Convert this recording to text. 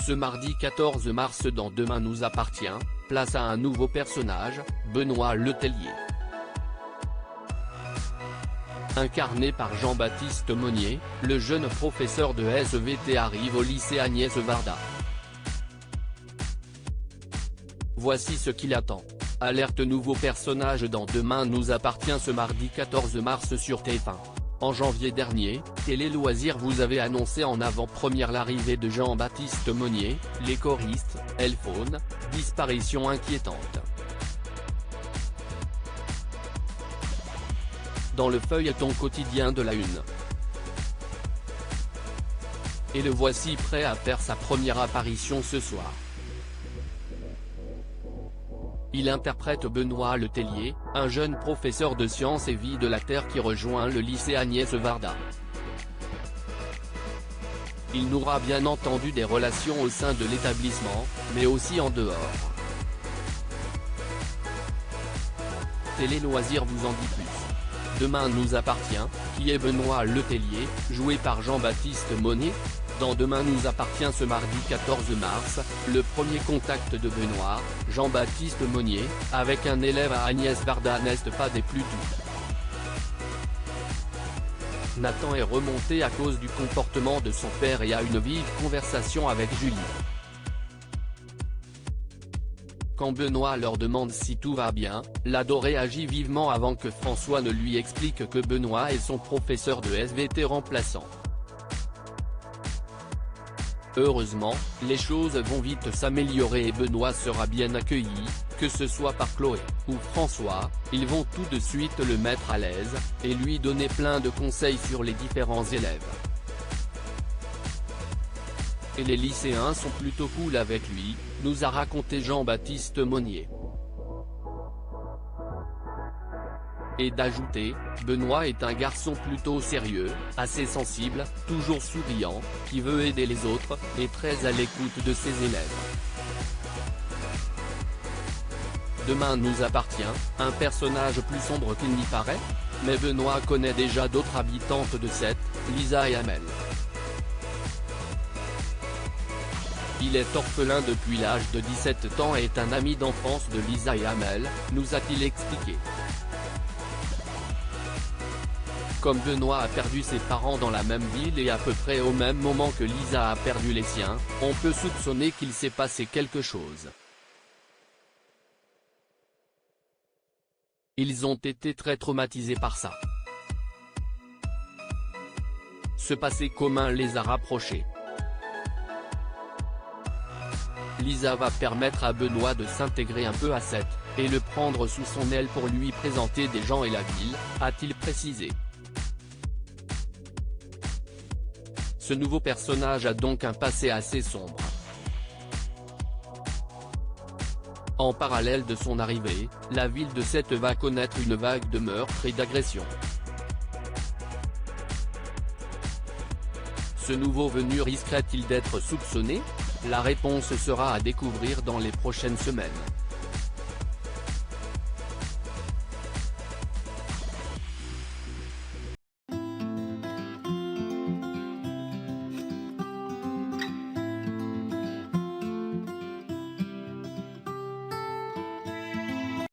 Ce mardi 14 mars dans Demain nous appartient, place à un nouveau personnage, Benoît Letellier. Incarné par Jean-Baptiste Monnier, le jeune professeur de SVT arrive au lycée Agnès Varda. Voici ce qu'il attend. Alerte nouveau personnage dans Demain nous appartient ce mardi 14 mars sur TF1. En janvier dernier, Télé Loisirs vous avait annoncé en avant-première l'arrivée de Jean-Baptiste Monnier, les choristes, Elphone, disparition inquiétante. Dans le feuilleton quotidien de la Une. Et le voici prêt à faire sa première apparition ce soir. Il interprète Benoît Letellier, un jeune professeur de sciences et vie de la Terre qui rejoint le lycée Agnès Varda. Il nourra bien entendu des relations au sein de l'établissement, mais aussi en dehors. Télé Loisirs vous en dit plus. Demain nous appartient, qui est Benoît Letellier, joué par Jean-Baptiste Monnier. Dans Demain nous appartient ce mardi 14 mars, le premier contact de Benoît, Jean-Baptiste Monnier, avec un élève à Agnès Varda n'est pas des plus doux. Nathan est remonté à cause du comportement de son père et a une vive conversation avec Julie. Quand Benoît leur demande si tout va bien, l'ado réagit vivement avant que François ne lui explique que Benoît est son professeur de SVT remplaçant. Heureusement, les choses vont vite s'améliorer et Benoît sera bien accueilli, que ce soit par Chloé ou François, ils vont tout de suite le mettre à l'aise, et lui donner plein de conseils sur les différents élèves. Et les lycéens sont plutôt cool avec lui, nous a raconté Jean-Baptiste Monnier. Et d'ajouter, Benoît est un garçon plutôt sérieux, assez sensible, toujours souriant, qui veut aider les autres, et très à l'écoute de ses élèves. Demain nous appartient, un personnage plus sombre qu'il n'y paraît, mais Benoît connaît déjà d'autres habitantes de Sète, Lisa et Amel. Il est orphelin depuis l'âge de 17 ans et est un ami d'enfance de Lisa et Amel, nous a-t-il expliqué. Comme Benoît a perdu ses parents dans la même ville et à peu près au même moment que Lisa a perdu les siens, on peut soupçonner qu'il s'est passé quelque chose. Ils ont été très traumatisés par ça. Ce passé commun les a rapprochés. Lisa va permettre à Benoît de s'intégrer un peu à Sète, et le prendre sous son aile pour lui présenter des gens et la ville, a-t-il précisé. Ce nouveau personnage a donc un passé assez sombre. En parallèle de son arrivée, la ville de Sète va connaître une vague de meurtres et d'agressions. Ce nouveau venu risquerait-il d'être soupçonné? La réponse sera à découvrir dans les prochaines semaines.